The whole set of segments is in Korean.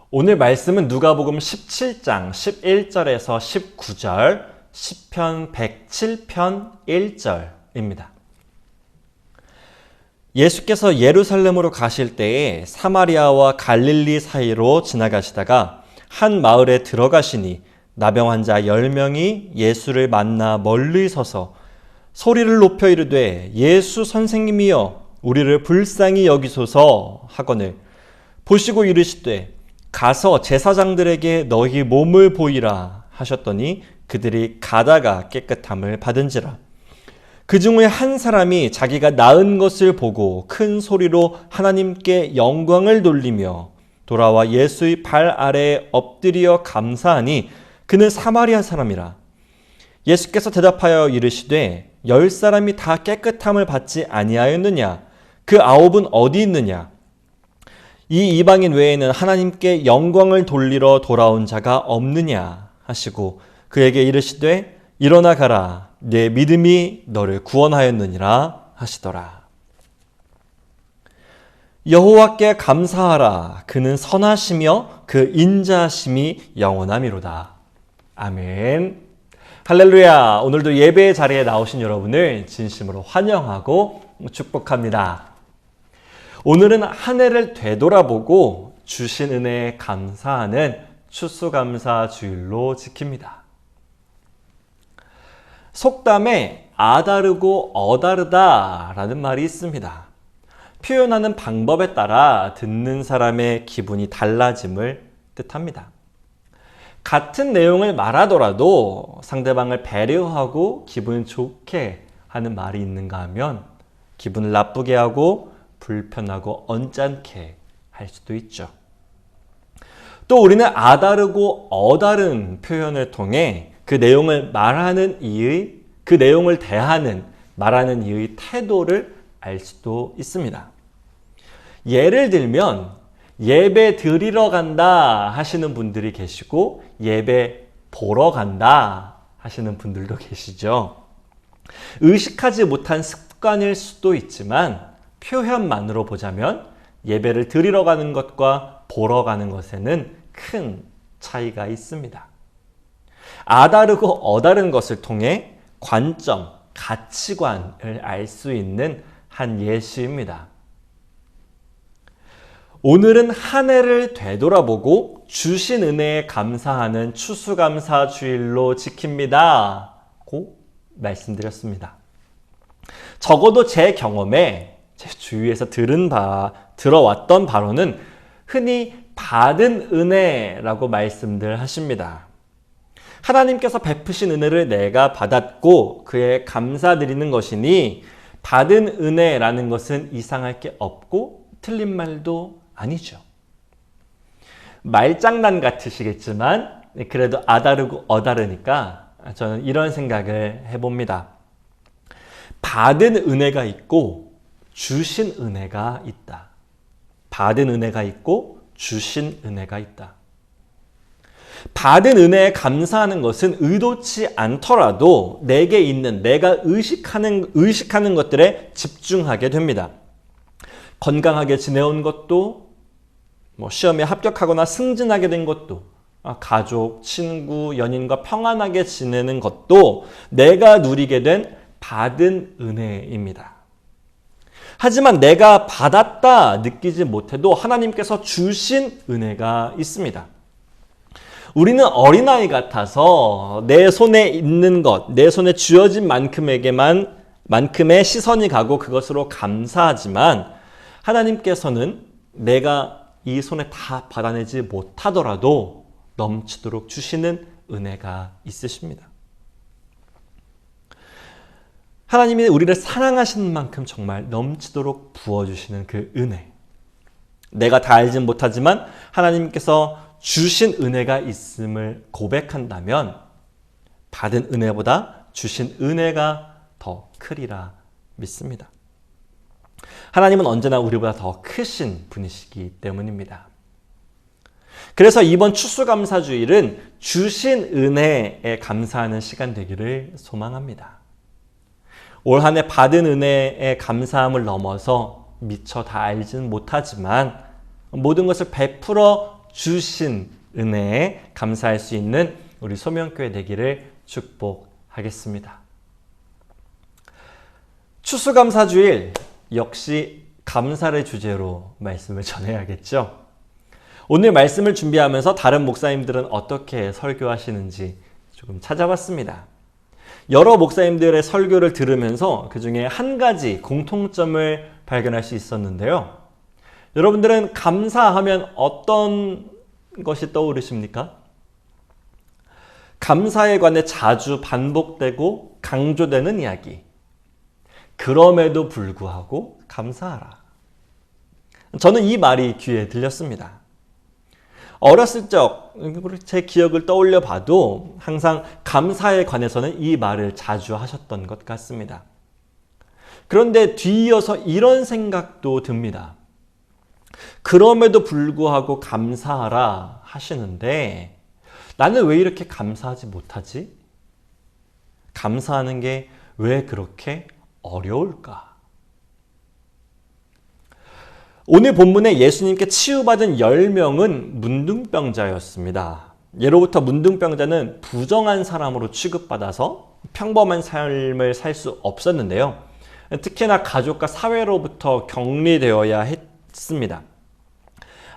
오늘 말씀은 누가복음 17장 11절에서 19절, 시편 107편 1절입니다. 예수께서 예루살렘으로 가실 때에 사마리아와 갈릴리 사이로 지나가시다가 한 마을에 들어가시니 나병 환자 10명이 예수를 만나 멀리 서서 소리를 높여 이르되 예수 선생님이여 우리를 불쌍히 여기소서 하거늘 보시고 이르시되 가서 제사장들에게 너희 몸을 보이라 하셨더니 그들이 가다가 깨끗함을 받은지라. 그 중에 한 사람이 자기가 나은 것을 보고 큰 소리로 하나님께 영광을 돌리며 돌아와 예수의 발 아래에 엎드려 감사하니 그는 사마리아 사람이라. 예수께서 대답하여 이르시되 10사람이 다 깨끗함을 받지 아니하였느냐? 그 9은 어디 있느냐? 이 이방인 외에는 하나님께 영광을 돌리러 돌아온 자가 없느냐 하시고 그에게 이르시되 일어나 가라 내 믿음이 너를 구원하였느니라 하시더라. 여호와께 감사하라 그는 선하시며 그 인자하심이 영원하미로다. 아멘. 할렐루야. 오늘도 예배의 자리에 나오신 여러분을 진심으로 환영하고 축복합니다. 오늘은 한 해를 되돌아보고 주신 은혜에 감사하는 추수감사 주일로 지킵니다. 속담에 아다르고 어다르다 라는 말이 있습니다. 표현하는 방법에 따라 듣는 사람의 기분이 달라짐을 뜻합니다. 같은 내용을 말하더라도 상대방을 배려하고 기분 좋게 하는 말이 있는가 하면 기분을 나쁘게 하고 불편하고 언짢게 할 수도 있죠. 또 우리는 아다르고 어다른 표현을 통해 그 내용을 말하는 이의, 그 내용을 대하는, 말하는 이의 태도를 알 수도 있습니다. 예를 들면 예배 드리러 간다 하시는 분들이 계시고 예배 보러 간다 하시는 분들도 계시죠. 의식하지 못한 습관일 수도 있지만 표현만으로 보자면 예배를 드리러 가는 것과 보러 가는 것에는 큰 차이가 있습니다. 아다르고 어다른 것을 통해 관점, 가치관을 알 수 있는 한 예시입니다. 오늘은 한 해를 되돌아보고 주신 은혜에 감사하는 추수감사 주일로 지킵니다. 고 말씀드렸습니다. 적어도 제 경험에 제 주위에서 들어왔던 바로는 흔히 받은 은혜라고 말씀들 하십니다. 하나님께서 베푸신 은혜를 내가 받았고 그에 감사드리는 것이니 받은 은혜라는 것은 이상할 게 없고 틀린 말도 아니죠. 말장난 같으시겠지만 그래도 아다르고 어다르니까 저는 이런 생각을 해봅니다. 받은 은혜가 있고 주신 은혜가 있다. 받은 은혜가 있고 주신 은혜가 있다. 받은 은혜에 감사하는 것은 의도치 않더라도 내게 있는 내가 의식하는 것들에 집중하게 됩니다. 건강하게 지내온 것도, 시험에 합격하거나 승진하게 된 것도, 가족, 친구, 연인과 평안하게 지내는 것도 내가 누리게 된 받은 은혜입니다. 하지만 내가 받았다 느끼지 못해도 하나님께서 주신 은혜가 있습니다. 우리는 어린아이 같아서 내 손에 있는 것, 내 손에 쥐어진 만큼의 시선이 가고 그것으로 감사하지만 하나님께서는 내가 이 손에 다 받아내지 못하더라도 넘치도록 주시는 은혜가 있으십니다. 하나님이 우리를 사랑하시는 만큼 정말 넘치도록 부어주시는 그 은혜. 내가 다 알진 못하지만 하나님께서 주신 은혜가 있음을 고백한다면 받은 은혜보다 주신 은혜가 더 크리라 믿습니다. 하나님은 언제나 우리보다 더 크신 분이시기 때문입니다. 그래서 이번 추수감사주일은 주신 은혜에 감사하는 시간 되기를 소망합니다. 올 한 해 받은 은혜에 감사함을 넘어서 미처 다 알지는 못하지만 모든 것을 베풀어 주신 은혜에 감사할 수 있는 우리 소명교회 되기를 축복하겠습니다. 추수감사주일 역시 감사를 주제로 말씀을 전해야겠죠. 오늘 말씀을 준비하면서 다른 목사님들은 어떻게 설교하시는지 조금 찾아봤습니다. 여러 목사님들의 설교를 들으면서 그 중에 한 가지 공통점을 발견할 수 있었는데요. 여러분들은 감사하면 어떤 것이 떠오르십니까? 감사에 관해 자주 반복되고 강조되는 이야기. 그럼에도 불구하고 감사하라. 저는 이 말이 귀에 들렸습니다. 어렸을 적 제 기억을 떠올려 봐도 항상 감사에 관해서는 이 말을 자주 하셨던 것 같습니다. 그런데 뒤이어서 이런 생각도 듭니다. 그럼에도 불구하고 감사하라 하시는데 나는 왜 이렇게 감사하지 못하지? 감사하는 게 왜 그렇게 어려울까? 오늘 본문에 예수님께 치유받은 10명은 문둥병자였습니다. 예로부터 문둥병자는 부정한 사람으로 취급받아서 평범한 삶을 살 수 없었는데요. 특히나 가족과 사회로부터 격리되어야 했습니다.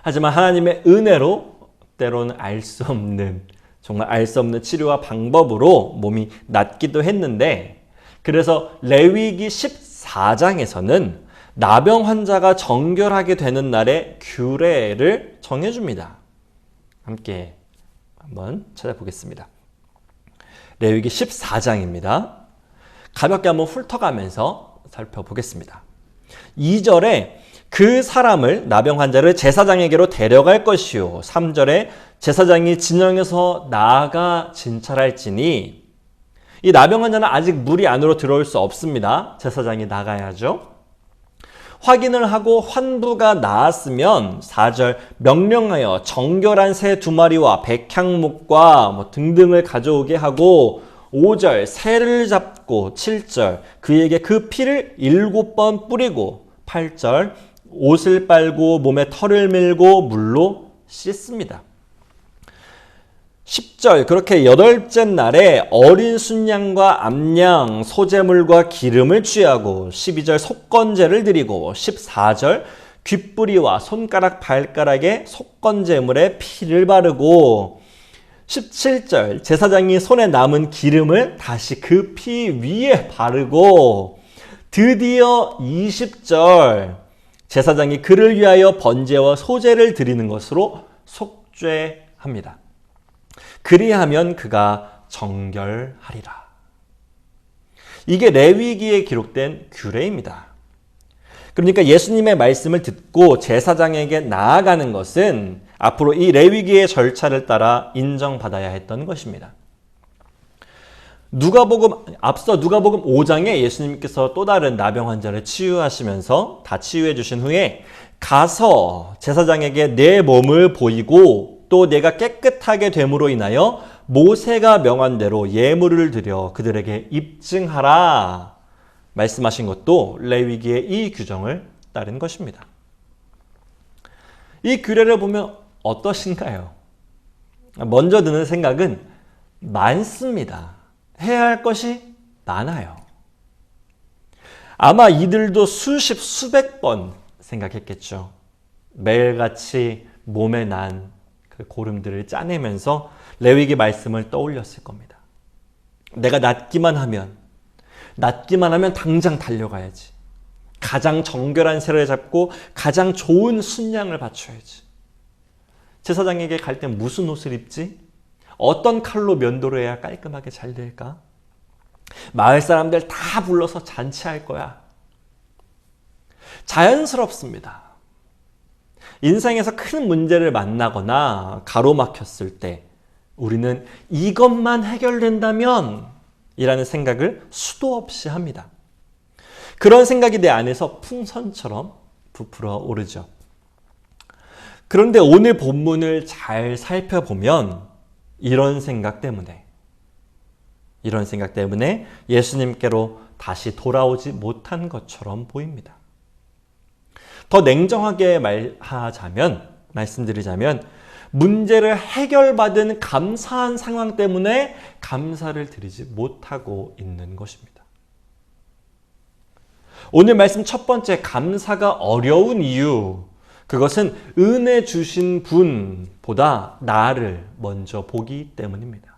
하지만 하나님의 은혜로 때로는 정말 알 수 없는 치료와 방법으로 몸이 낫기도 했는데, 그래서 레위기 14장에서는 나병 환자가 정결하게 되는 날에 규례를 정해줍니다. 함께 한번 찾아보겠습니다. 레위기 14장입니다. 가볍게 한번 훑어가면서 살펴보겠습니다. 2절에 그 사람을, 나병 환자를 제사장에게로 데려갈 것이요. 3절에 제사장이 진영에서 나아가 진찰할지니, 이 나병 환자는 아직 무리 안으로 들어올 수 없습니다. 제사장이 나가야죠. 확인을 하고 환부가 나았으면 4절 명령하여 정결한 새 2마리와 백향목과 등등을 가져오게 하고, 5절 새를 잡고, 7절 그에게 그 피를 7번 뿌리고, 8절 옷을 빨고 몸에 털을 밀고 물로 씻습니다. 10절 그렇게 8째 날에 어린 순양과 암양, 소재물과 기름을 취하고, 12절 속건제를 드리고, 14절 귓뿌리와 손가락 발가락에 속건제물에 피를 바르고, 17절 제사장이 손에 남은 기름을 다시 그 피 위에 바르고, 드디어 20절 제사장이 그를 위하여 번제와 소제를 드리는 것으로 속죄합니다. 그리하면 그가 정결하리라. 이게 레위기에 기록된 규례입니다. 그러니까 예수님의 말씀을 듣고 제사장에게 나아가는 것은 앞으로 이 레위기의 절차를 따라 인정받아야 했던 것입니다. 앞서 누가복음 5장에 예수님께서 또 다른 나병 환자를 치유하시면서 다 치유해 주신 후에 가서 제사장에게 내 몸을 보이고 또 내가 깨끗하게 됨으로 인하여 모세가 명한 대로 예물을 드려 그들에게 입증하라 말씀하신 것도 레위기의 이 규정을 따른 것입니다. 이 규례를 보면 어떠신가요? 먼저 드는 생각은 많습니다. 해야 할 것이 많아요. 아마 이들도 수백 번 생각했겠죠. 매일같이 몸에 난 그 고름들을 짜내면서 레위기 말씀을 떠올렸을 겁니다. 내가 낫기만 하면 당장 달려가야지. 가장 정결한 새를 잡고 가장 좋은 순양을 바쳐야지. 제사장에게 갈 땐 무슨 옷을 입지? 어떤 칼로 면도를 해야 깔끔하게 잘 될까? 마을 사람들 다 불러서 잔치할 거야. 자연스럽습니다. 인생에서 큰 문제를 만나거나 가로막혔을 때 우리는 이것만 해결된다면 이라는 생각을 수도 없이 합니다. 그런 생각이 내 안에서 풍선처럼 부풀어 오르죠. 그런데 오늘 본문을 잘 살펴보면 이런 생각 때문에 예수님께로 다시 돌아오지 못한 것처럼 보입니다. 더 냉정하게 말씀드리자면 문제를 해결받은 감사한 상황 때문에 감사를 드리지 못하고 있는 것입니다. 오늘 말씀 첫 번째, 감사가 어려운 이유, 그것은 은혜 주신 분보다 나를 먼저 보기 때문입니다.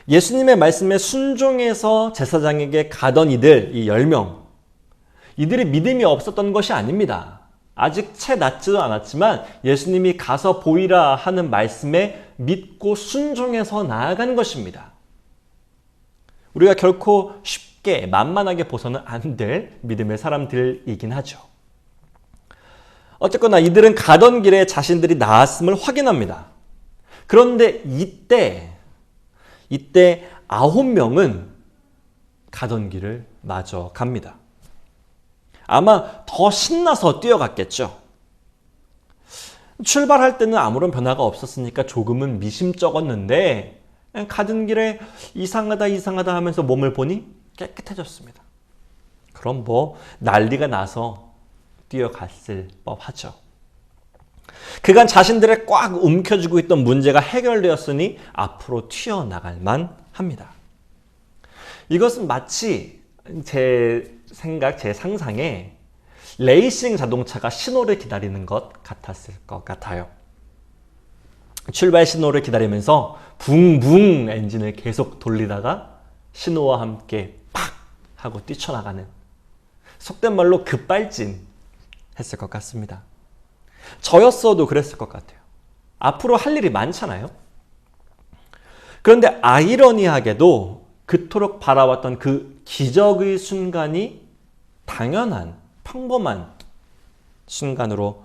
예수님의 말씀에 순종해서 제사장에게 가던 이들, 이 10명, 이들이 믿음이 없었던 것이 아닙니다. 아직 채 낳지도 않았지만 예수님이 가서 보이라 하는 말씀에 믿고 순종해서 나아간 것입니다. 우리가 결코 쉽게 만만하게 보서는 안 될 믿음의 사람들이긴 하죠. 어쨌거나 이들은 가던 길에 자신들이 나았음을 확인합니다. 그런데 이때 9명은 가던 길을 마저 갑니다. 아마 더 신나서 뛰어갔겠죠. 출발할 때는 아무런 변화가 없었으니까 조금은 미심쩍었는데 가던 길에 이상하다 하면서 몸을 보니 깨끗해졌습니다. 그럼 난리가 나서 뛰어갔을 법하죠. 그간 자신들의 꽉 움켜쥐고 있던 문제가 해결되었으니 앞으로 튀어나갈 만합니다. 이것은 마치 제 상상에 레이싱 자동차가 신호를 기다리는 것 같았을 것 같아요. 출발 신호를 기다리면서 붕붕 엔진을 계속 돌리다가 신호와 함께 팍 하고 뛰쳐나가는, 속된 말로 급발진 했을 것 같습니다. 저였어도 그랬을 것 같아요. 앞으로 할 일이 많잖아요. 그런데 아이러니하게도 그토록 바라왔던 그 기적의 순간이 당연한, 평범한 순간으로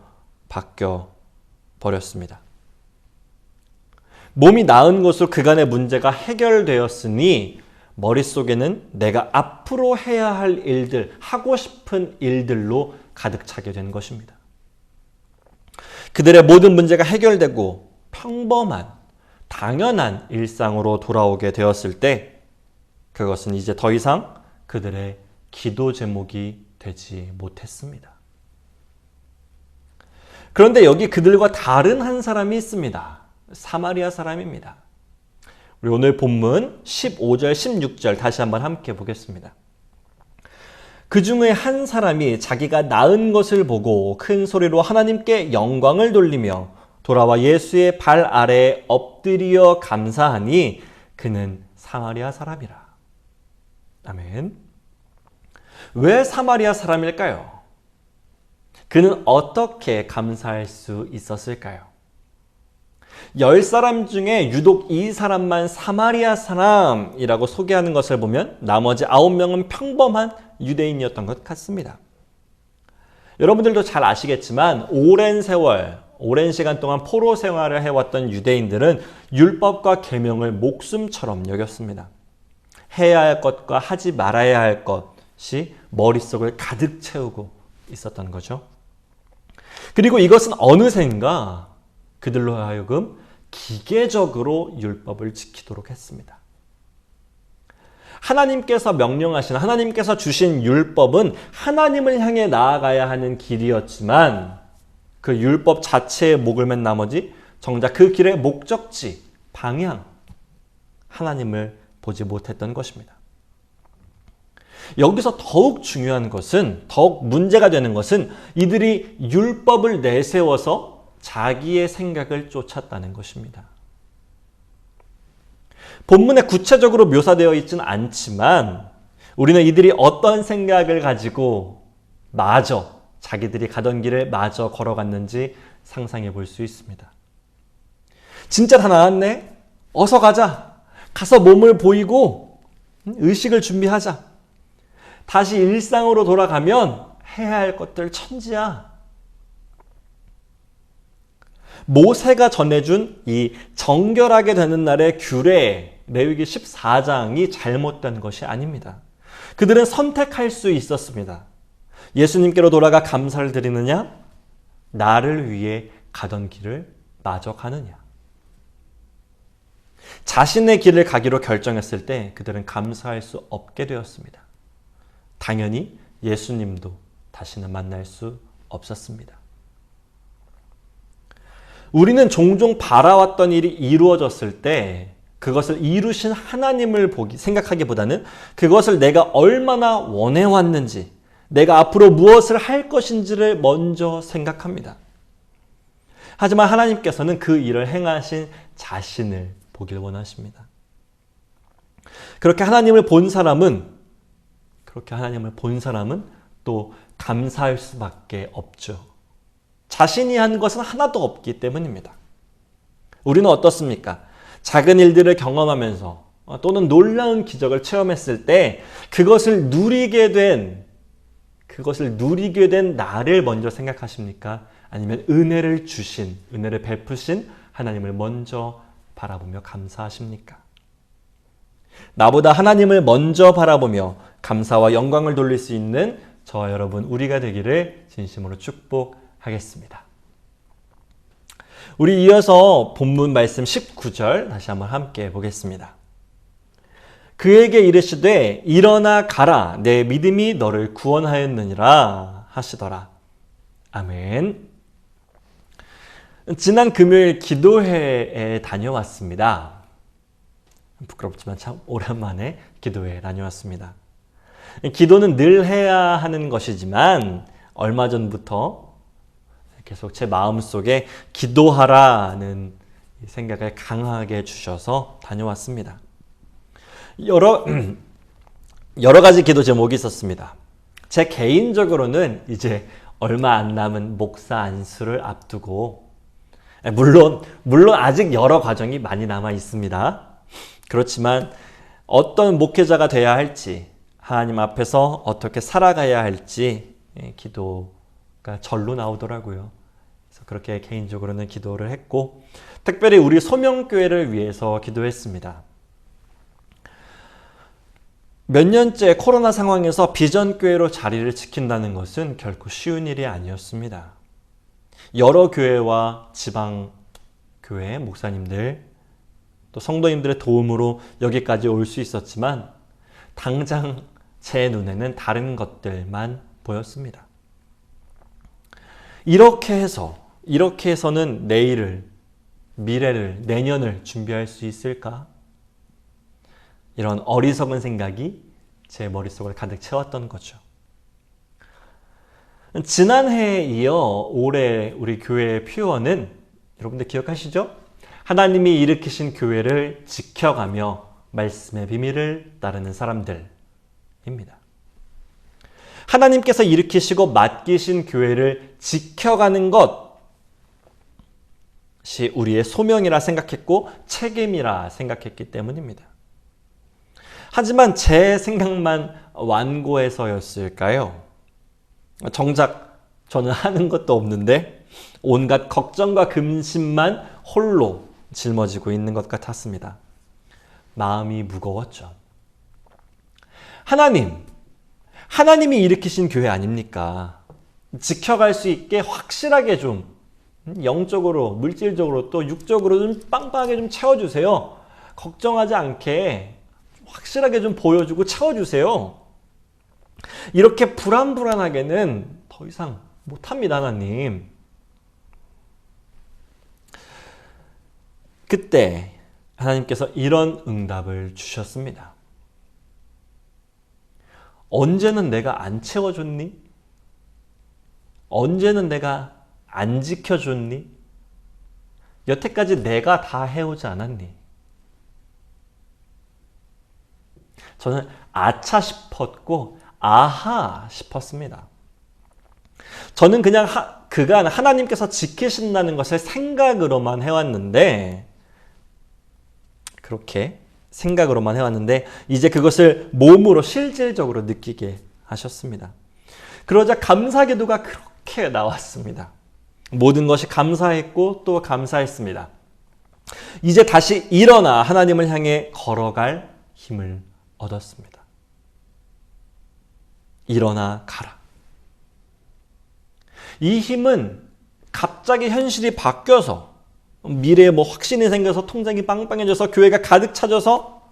바뀌어 버렸습니다. 몸이 나은 것으로 그간의 문제가 해결되었으니 머릿속에는 내가 앞으로 해야 할 일들, 하고 싶은 일들로 가득 차게 된 것입니다. 그들의 모든 문제가 해결되고 평범한, 당연한 일상으로 돌아오게 되었을 때 그것은 이제 더 이상 그들의 기도 제목이 되지 못했습니다. 그런데 여기 그들과 다른 한 사람이 있습니다. 사마리아 사람입니다. 우리 오늘 본문 15절, 16절 다시 한번 함께 보겠습니다. 그 중에 한 사람이 자기가 낳은 것을 보고 큰 소리로 하나님께 영광을 돌리며 돌아와 예수의 발 아래에 엎드려 감사하니 그는 사마리아 사람이라. 아멘. 왜 사마리아 사람일까요? 그는 어떻게 감사할 수 있었을까요? 10사람 중에 유독 이 사람만 사마리아 사람이라고 소개하는 것을 보면 나머지 9명은 평범한 유대인이었던 것 같습니다. 여러분들도 잘 아시겠지만 오랜 시간 동안 포로 생활을 해왔던 유대인들은 율법과 계명을 목숨처럼 여겼습니다. 해야 할 것과 하지 말아야 할 것이 머릿속을 가득 채우고 있었던 거죠. 그리고 이것은 어느샌가 그들로 하여금 기계적으로 율법을 지키도록 했습니다. 하나님께서 명령하신, 하나님께서 주신 율법은 하나님을 향해 나아가야 하는 길이었지만 그 율법 자체에 목을 맨 나머지 정작 그 길의 목적지, 방향, 하나님을 보지 못했던 것입니다. 여기서 더욱 중요한 것은, 더욱 문제가 되는 것은 이들이 율법을 내세워서 자기의 생각을 쫓았다는 것입니다. 본문에 구체적으로 묘사되어 있지는 않지만 우리는 이들이 어떤 생각을 가지고 마저 자기들이 가던 길을 마저 걸어갔는지 상상해 볼 수 있습니다. 진짜 다 나았네? 어서 가자. 가서 몸을 보이고 의식을 준비하자. 다시 일상으로 돌아가면 해야 할 것들 천지야. 모세가 전해준 이 정결하게 되는 날의 규례, 레위기 14장이 잘못된 것이 아닙니다. 그들은 선택할 수 있었습니다. 예수님께로 돌아가 감사를 드리느냐? 나를 위해 가던 길을 마저 가느냐? 자신의 길을 가기로 결정했을 때 그들은 감사할 수 없게 되었습니다. 당연히 예수님도 다시는 만날 수 없었습니다. 우리는 종종 바라왔던 일이 이루어졌을 때 그것을 이루신 하나님을 생각하기보다는 그것을 내가 얼마나 원해왔는지, 내가 앞으로 무엇을 할 것인지를 먼저 생각합니다. 하지만 하나님께서는 그 일을 행하신 자신을 보길 원하십니다. 그렇게 하나님을 본 사람은 또 감사할 수밖에 없죠. 자신이 한 것은 하나도 없기 때문입니다. 우리는 어떻습니까? 작은 일들을 경험하면서 또는 놀라운 기적을 체험했을 때 그것을 누리게 된 나를 먼저 생각하십니까? 아니면 은혜를 베푸신 하나님을 먼저 바라보며 감사하십니까? 나보다 하나님을 먼저 바라보며 감사와 영광을 돌릴 수 있는 저와 여러분 우리가 되기를 진심으로 축복하겠습니다. 우리 이어서 본문 말씀 19절 다시 한번 함께 보겠습니다. 그에게 이르시되 일어나 가라 내 믿음이 너를 구원하였느니라 하시더라. 아멘. 지난 금요일 기도회에 다녀왔습니다. 부끄럽지만 참 오랜만에 기도회에 다녀왔습니다. 기도는 늘 해야 하는 것이지만 얼마 전부터 계속 제 마음속에 기도하라는 생각을 강하게 주셔서 다녀왔습니다. 여러 가지 기도 제목이 있었습니다. 제 개인적으로는 이제 얼마 안 남은 목사 안수를 앞두고 물론 아직 여러 과정이 많이 남아 있습니다. 그렇지만 어떤 목회자가 돼야 할지 하나님 앞에서 어떻게 살아가야 할지 기도가 절로 나오더라고요. 그래서 그렇게 개인적으로는 기도를 했고 특별히 우리 소명교회를 위해서 기도했습니다. 몇 년째 코로나 상황에서 비전교회로 자리를 지킨다는 것은 결코 쉬운 일이 아니었습니다. 여러 교회와 지방교회 목사님들 또 성도님들의 도움으로 여기까지 올 수 있었지만 당장 제 눈에는 다른 것들만 보였습니다. 이렇게 해서는 내일을, 미래를, 내년을 준비할 수 있을까? 이런 어리석은 생각이 제 머릿속을 가득 채웠던 거죠. 지난해에 이어 올해 우리 교회의 표어는 여러분들 기억하시죠? 하나님이 일으키신 교회를 지켜가며 말씀의 비밀을 따르는 사람들입니다. 하나님께서 일으키시고 맡기신 교회를 지켜가는 것이 우리의 소명이라 생각했고 책임이라 생각했기 때문입니다. 하지만 제 생각만 완고해서였을까요? 정작 저는 하는 것도 없는데 온갖 걱정과 근심만 홀로 짊어지고 있는 것 같았습니다. 마음이 무거웠죠. 하나님이 일으키신 교회 아닙니까? 지켜갈 수 있게 확실하게 좀 영적으로, 물질적으로 또 육적으로 좀 빵빵하게 좀 채워주세요. 걱정하지 않게 확실하게 좀 보여주고 채워주세요. 이렇게 불안하게는 더 이상 못합니다, 하나님. 그때 하나님께서 이런 응답을 주셨습니다. 언제는 내가 안 채워줬니? 언제는 내가 안 지켜줬니? 여태까지 내가 다 해오지 않았니? 저는 아차 싶었고 아하 싶었습니다. 저는 그냥 그간 하나님께서 지키신다는 것을 생각으로만 해왔는데 이제 그것을 몸으로 실질적으로 느끼게 하셨습니다. 그러자 감사 기도가 그렇게 나왔습니다. 모든 것이 감사했고 또 감사했습니다. 이제 다시 일어나 하나님을 향해 걸어갈 힘을 얻었습니다. 일어나 가라. 이 힘은 갑자기 현실이 바뀌어서 미래에 확신이 생겨서 통장이 빵빵해져서 교회가 가득 차져서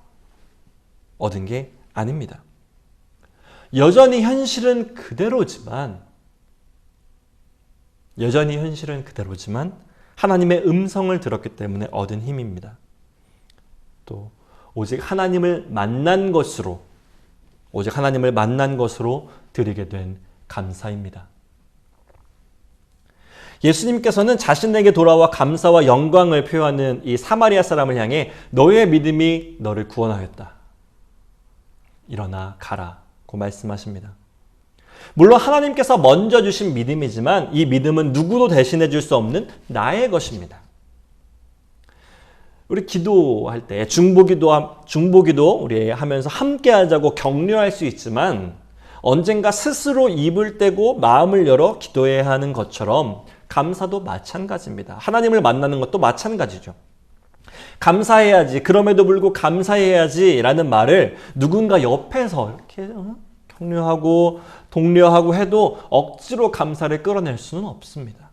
얻은 게 아닙니다. 여전히 현실은 그대로지만 하나님의 음성을 들었기 때문에 얻은 힘입니다. 또 오직 하나님을 만난 것으로 드리게 된 감사입니다. 예수님께서는 자신에게 돌아와 감사와 영광을 표하는 이 사마리아 사람을 향해 너의 믿음이 너를 구원하였다. 일어나 가라고 말씀하십니다. 물론 하나님께서 먼저 주신 믿음이지만 이 믿음은 누구도 대신해 줄 수 없는 나의 것입니다. 우리 기도할 때 중보기도 우리 하면서 함께 하자고 격려할 수 있지만 언젠가 스스로 입을 떼고 마음을 열어 기도해야 하는 것처럼 감사도 마찬가지입니다. 하나님을 만나는 것도 마찬가지죠. 감사해야지, 그럼에도 불구하고 감사해야지 라는 말을 누군가 옆에서 이렇게 격려하고 독려하고 해도 억지로 감사를 끌어낼 수는 없습니다.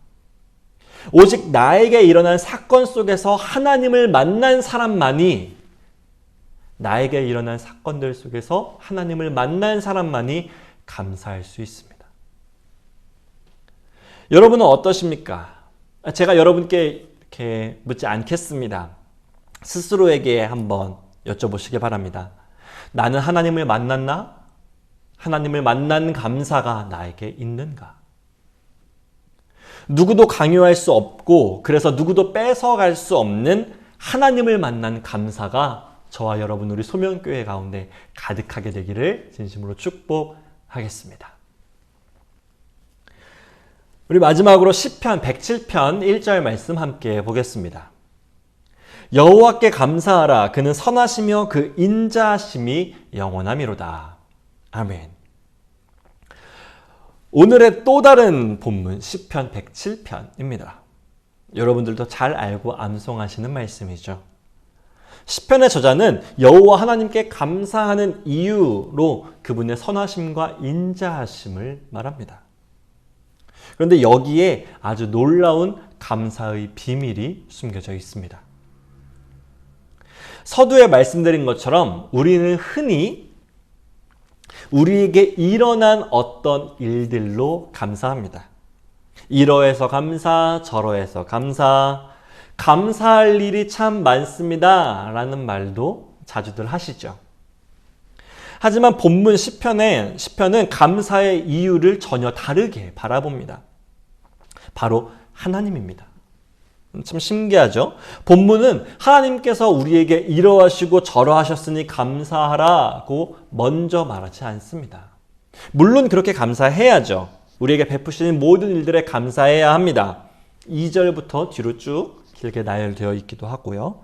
오직 나에게 일어난 사건 속에서 하나님을 만난 사람만이, 나에게 일어난 사건들 속에서 하나님을 만난 사람만이 감사할 수 있습니다. 여러분은 어떠십니까? 제가 여러분께 이렇게 묻지 않겠습니다. 스스로에게 한번 여쭤보시기 바랍니다. 나는 하나님을 만났나? 하나님을 만난 감사가 나에게 있는가? 누구도 강요할 수 없고 그래서 누구도 뺏어갈 수 없는 하나님을 만난 감사가 저와 여러분 우리 소명교회 가운데 가득하게 되기를 진심으로 축복하겠습니다. 우리 마지막으로 시편 107편 1절 말씀 함께 보겠습니다. 여호와께 감사하라. 그는 선하시며 그 인자하심이 영원하미로다. 아멘. 오늘의 또 다른 본문 시편 107편입니다. 여러분들도 잘 알고 암송하시는 말씀이죠. 시편의 저자는 여호와 하나님께 감사하는 이유로 그분의 선하심과 인자하심을 말합니다. 그런데 여기에 아주 놀라운 감사의 비밀이 숨겨져 있습니다. 서두에 말씀드린 것처럼 우리는 흔히 우리에게 일어난 어떤 일들로 감사합니다. 이러해서 감사, 저러해서 감사, 감사할 일이 참 많습니다 라는 말도 자주들 하시죠. 하지만 본문 시편은 감사의 이유를 전혀 다르게 바라봅니다. 바로 하나님입니다. 참 신기하죠? 본문은 하나님께서 우리에게 이러하시고 저러하셨으니 감사하라고 먼저 말하지 않습니다. 물론 그렇게 감사해야죠. 우리에게 베푸시는 모든 일들에 감사해야 합니다. 2절부터 뒤로 쭉 길게 나열되어 있기도 하고요.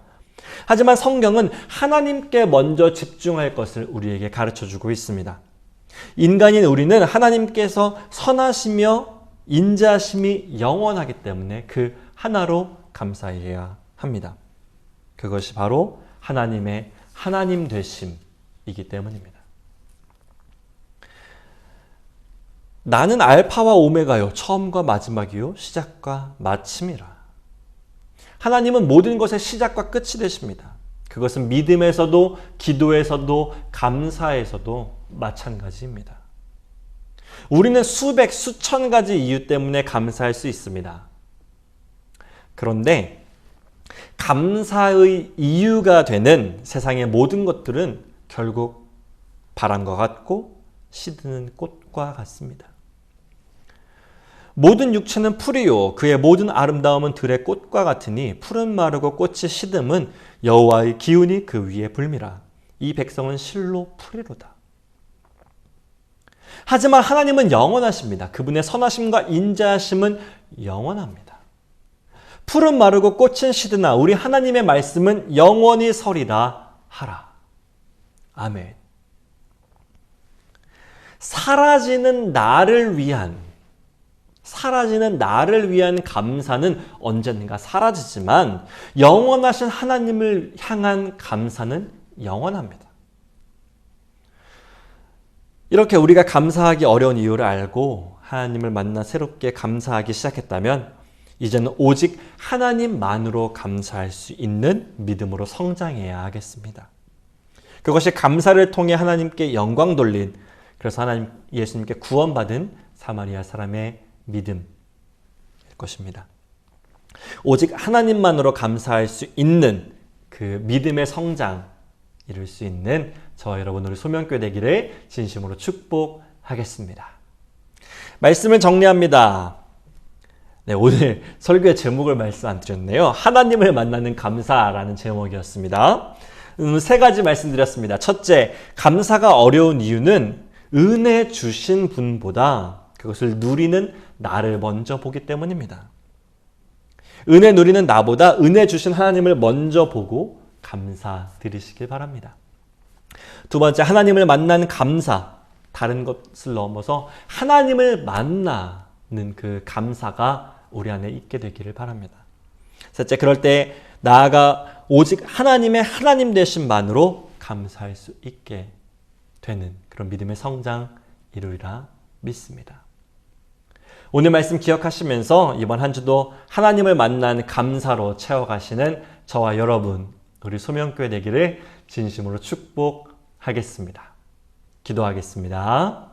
하지만 성경은 하나님께 먼저 집중할 것을 우리에게 가르쳐주고 있습니다. 인간인 우리는 하나님께서 선하시며 인자하심이 영원하기 때문에 그 하나로 감사해야 합니다. 그것이 바로 하나님의 하나님 되심이기 때문입니다. 나는 알파와 오메가요, 처음과 마지막이요, 시작과 마침이라. 하나님은 모든 것의 시작과 끝이 되십니다. 그것은 믿음에서도 기도에서도 감사에서도 마찬가지입니다. 우리는 수백, 수천 가지 이유 때문에 감사할 수 있습니다. 그런데 감사의 이유가 되는 세상의 모든 것들은 결국 바람과 같고 시드는 꽃과 같습니다. 모든 육체는 풀이요 그의 모든 아름다움은 들의 꽃과 같으니 풀은 마르고 꽃이 시듬은 여호와의 기운이 그 위에 불미라. 이 백성은 실로 풀이로다. 하지만 하나님은 영원하십니다. 그분의 선하심과 인자하심은 영원합니다. 풀은 마르고 꽃은 시드나 우리 하나님의 말씀은 영원히 서리라 하라. 아멘. 사라지는 나를 위한 감사는 언젠가 사라지지만 영원하신 하나님을 향한 감사는 영원합니다. 이렇게 우리가 감사하기 어려운 이유를 알고 하나님을 만나 새롭게 감사하기 시작했다면 이제는 오직 하나님만으로 감사할 수 있는 믿음으로 성장해야 하겠습니다. 그것이 감사를 통해 하나님께 영광 돌린, 그래서 하나님 예수님께 구원받은 사마리아 사람의 믿음일 것입니다. 오직 하나님만으로 감사할 수 있는 그 믿음의 성장 이룰 수 있는 저와 여러분 우리 소명교회 되기를 진심으로 축복하겠습니다. 말씀을 정리합니다. 네, 오늘 설교의 제목을 말씀 안 드렸네요. 하나님을 만나는 감사라는 제목이었습니다. 세 가지 말씀드렸습니다. 첫째, 감사가 어려운 이유는 은혜 주신 분보다 그것을 누리는 나를 먼저 보기 때문입니다. 은혜 누리는 나보다 은혜 주신 하나님을 먼저 보고 감사드리시길 바랍니다. 두 번째, 하나님을 만난 감사. 다른 것을 넘어서 하나님을 만나는 그 감사가 우리 안에 있게 되기를 바랍니다. 셋째, 그럴 때 나아가 오직 하나님의 하나님 되심만으로 감사할 수 있게 되는 그런 믿음의 성장 이루리라 믿습니다. 오늘 말씀 기억하시면서 이번 한 주도 하나님을 만난 감사로 채워가시는 저와 여러분, 우리 소명교회 되기를 진심으로 축복하겠습니다. 기도하겠습니다.